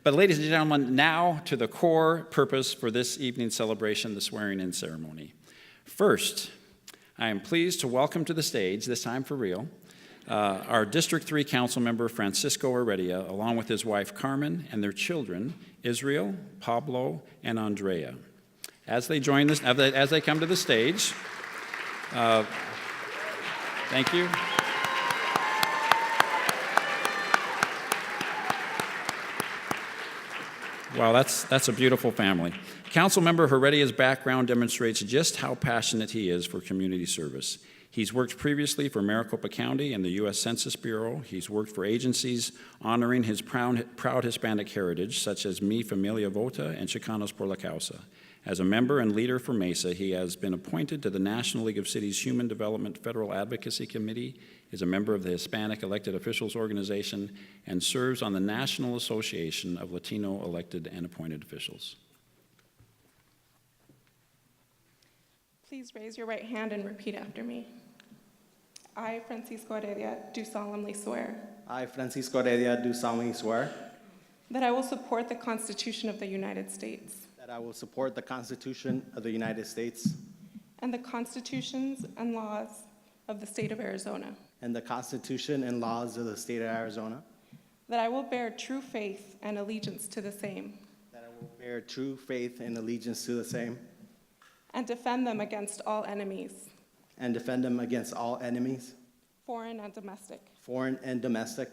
But ladies and gentlemen, now to the core purpose for this evening's celebration, the swearing-in ceremony. First, I am pleased to welcome to the stage, this time for real, our District 3 Councilmember Francisco Heredia, along with his wife Carmen and their children, Israel, Pablo, and Andrea. As they come to the stage, thank you. Wow, that's a beautiful family. Councilmember Heredia's background demonstrates just how passionate he is for community service. He's worked previously for Maricopa County and the U.S. Census Bureau. He's worked for agencies honoring his proud Hispanic heritage, such as Mi Familia Vota and Chicanos por la Causa. As a member and leader for Mesa, he has been appointed to the National League of Cities Human Development Federal Advocacy Committee, is a member of the Hispanic Elected Officials Organization, and serves on the National Association of Latino Elected and Appointed Officials. Please raise your right hand and repeat after me. I, Francisco Heredia, do solemnly swear. I, Francisco Heredia, do solemnly swear. That I will support the Constitution of the United States. That I will support the Constitution of the United States. And the constitutions and laws of the state of Arizona. And the Constitution and laws of the state of Arizona. That I will bear true faith and allegiance to the same. That I will bear true faith and allegiance to the same. And defend them against all enemies. And defend them against all enemies. Foreign and domestic. Foreign and domestic.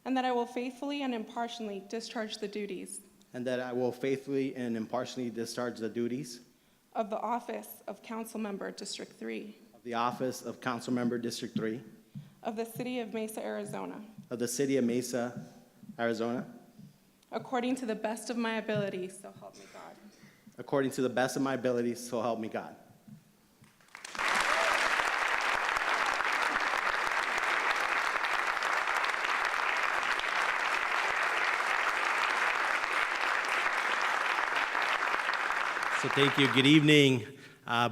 And that I will faithfully and impartially discharge the duties. And that I will faithfully and impartially discharge the duties. Of the office of Councilmember District 3. Of the office of Councilmember District 3. Of the city of Mesa, Arizona. Of the city of Mesa, Arizona. According to the best of my ability, so help me God. According to the best of my abilities, so help me God. So thank you. Good evening.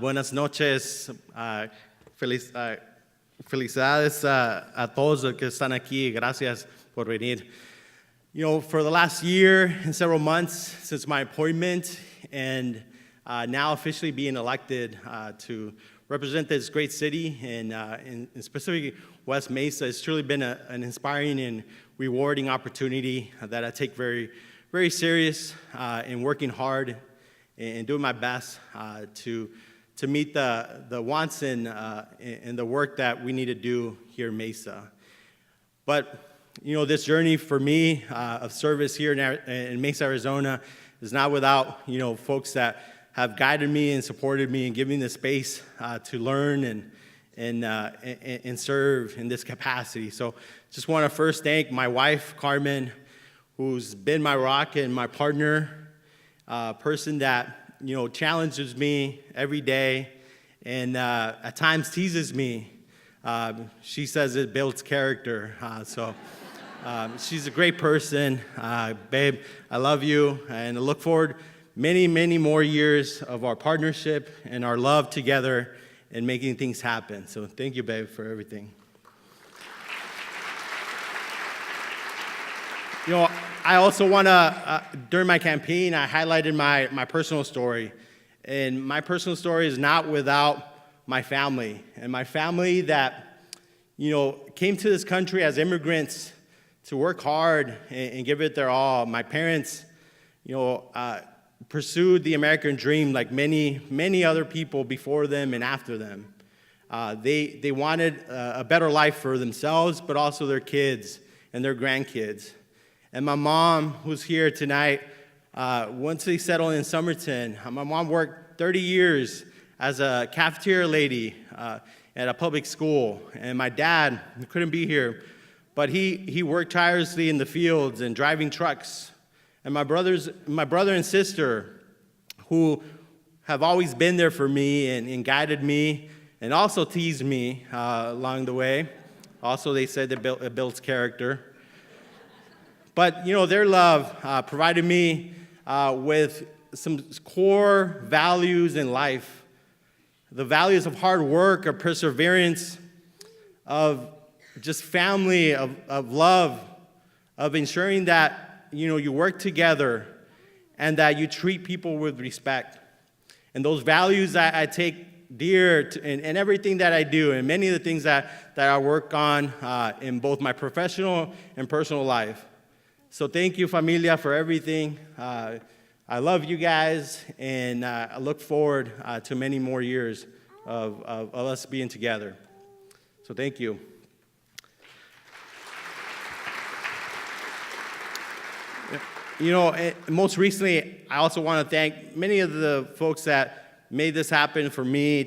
Buenas noches. Felicidades a todos los que están aquí. Gracias por venir. You know, for the last year and several months since my appointment and now officially being elected to represent this great city and specifically West Mesa, it's truly been an inspiring and rewarding opportunity that I take very, very serious in working hard and doing my best to meet the wants and the work that we need to do here in Mesa. But you know, this journey for me of service here in Mesa, Arizona, is not without, you know, folks that have guided me and supported me and given me the space to learn and serve in this capacity. So just want to first thank my wife, Carmen, who's been my rock and my partner, person that, you know, challenges me every day and at times teases me. She says it builds character. She's a great person. Babe, I love you, and I look forward many, many more years of our partnership and our love together and making things happen. So thank you, babe, for everything. You know, I also want to, during my campaign, I highlighted my personal story. And my personal story is not without my family. And my family that, you know, came to this country as immigrants to work hard and give it their all. My parents, you know, pursued the American dream like many, many other people before them and after them. They wanted a better life for themselves, but also their kids and their grandkids. And my mom, who's here tonight, once they settled in Somerton, my mom worked 30 years as a cafeteria lady at a public school. And my dad couldn't be here, but he worked tirelessly in the fields and driving trucks. And my brother and sister, who have always been there for me and guided me and also teased me along the way. Also, they said it builds character. But, you know, their love provided me with some core values in life. The values of hard work, of perseverance, of just family, of love, of ensuring that you work together and that you treat people with respect. And those values I take dear in everything that I do, and many of the things that I work on in both my professional and personal life. So thank you, familia, for everything. I love you guys, and I look forward to many more years of us being together. So thank you. Most recently, I also want to thank many of the folks that made this happen for me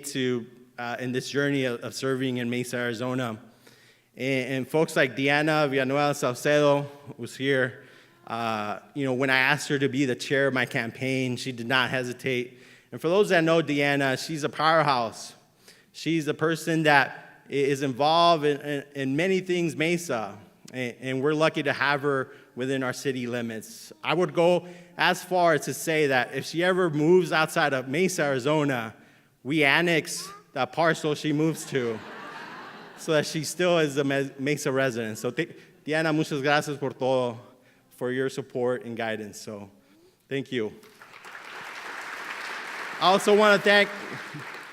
in this journey of serving in Mesa, Arizona. And folks like Diana Villanueva Salcedo was here. When I asked her to be the chair of my campaign, she did not hesitate. And for those that know Deanna, she's a powerhouse. She's a person that is involved in many things Mesa, and we're lucky to have her within our city limits. I would go as far as to say that if she ever moves outside of Mesa, Arizona, we annex that parcel she moves to so that she still is a Mesa resident. So Diana, muchas gracias por todo, for your support and guidance. So thank you. I also want to thank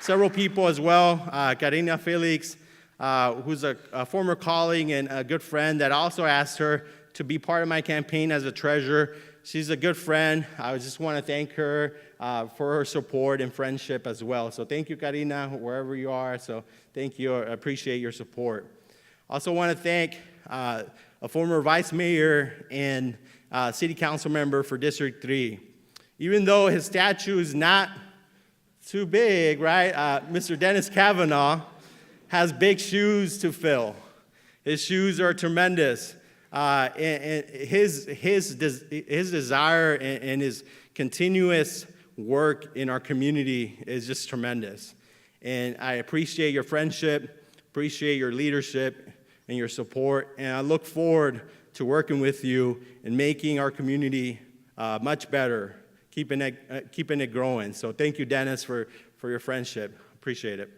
several people as well. Karina Felix, who's a former colleague and a good friend that also asked her to be part of my campaign as a treasurer. She's a good friend. I just want to thank her for her support and friendship as well. So thank you, Karina, wherever you are. So thank you. I appreciate your support. Also want to thank a former vice mayor and city council member for District 3. Even though his statue is not too big, right? Mr. Dennis Kavanaugh has big shoes to fill. His shoes are tremendous. And his desire and his continuous work in our community is just tremendous. And I appreciate your friendship, appreciate your leadership and your support, and I look forward to working with you and making our community much better, keeping it growing. So thank you, Dennis, for your friendship. Appreciate it.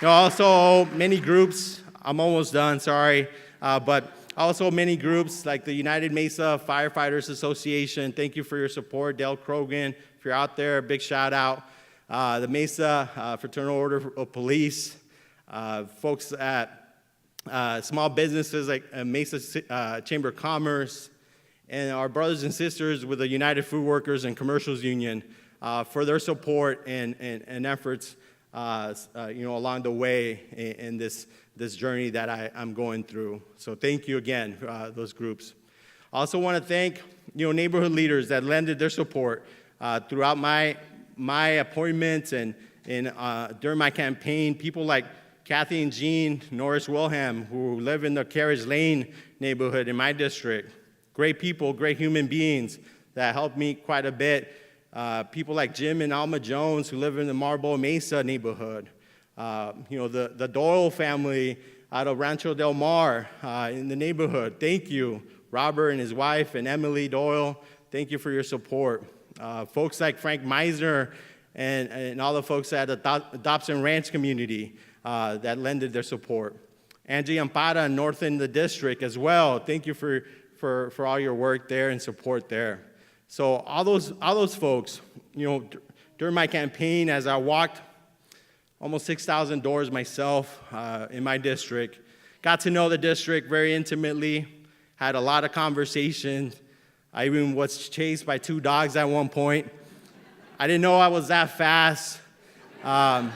Also, many groups, I'm almost done, sorry, but also many groups like the United Mesa Firefighters Association, thank you for your support. Dale Krogan, if you're out there, big shout out. The Mesa Fraternal Order of Police, folks at small businesses like Mesa Chamber of Commerce, and our brothers and sisters with the United Food Workers and Commercials Union for their support and efforts along the way in this journey that I'm going through. So thank you again, those groups. I also want to thank neighborhood leaders that lended their support throughout my appointments and during my campaign. People like Kathy and Jean Norris Wilhelm, who live in the Carriage Lane neighborhood in my district. Great people, great human beings that helped me quite a bit. People like Jim and Alma Jones, who live in the Marble Mesa neighborhood. The Doyle family out of Rancho Del Mar in the neighborhood. Thank you. Robert and his wife and Emily Doyle, thank you for your support. Folks like Frank Meisner and all the folks at the Dobson Ranch community that lended their support. Angie Ampara, north in the district as well. Thank you for all your work there and support there. So all those folks, during my campaign, as I walked almost 6,000 doors myself in my district, got to know the district very intimately, had a lot of conversations. I even was chased by 2 dogs at one point. I didn't know I was that fast. I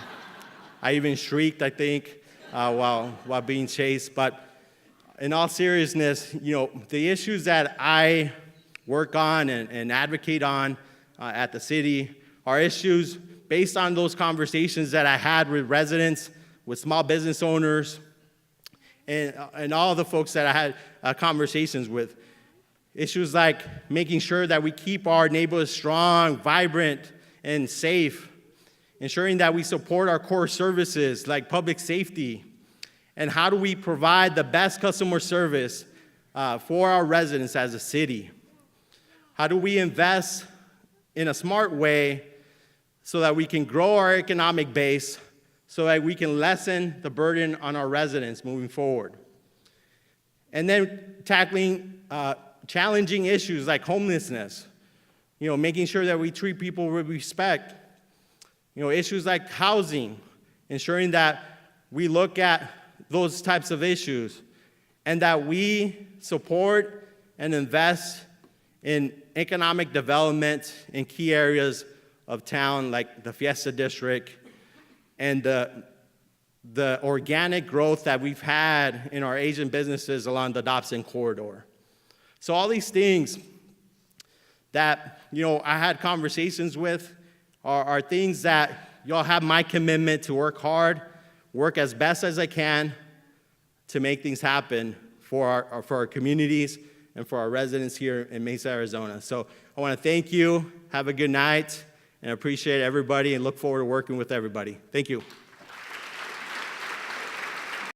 even shrieked, I think, while being chased. But in all seriousness, the issues that I work on and advocate on at the city are issues based on those conversations that I had with residents, with small business owners, and all the folks that I had conversations with. Issues like making sure that we keep our neighborhoods strong, vibrant, and safe, ensuring that we support our core services like public safety, and how do we provide the best customer service for our residents as a city. How do we invest in a smart way so that we can grow our economic base, so that we can lessen the burden on our residents moving forward. And then tackling challenging issues like homelessness, making sure that we treat people with respect. Issues like housing, ensuring that we look at those types of issues and that we support and invest in economic development in key areas of town like the Fiesta District and the organic growth that we've had in our Asian businesses along the Dobson corridor. So all these things that, I had conversations with are things that y'all have my commitment to work hard, work as best as I can to make things happen for our communities and for our residents here in Mesa, Arizona. So I want to thank you, have a good night, and appreciate everybody and look forward to working with everybody. Thank you.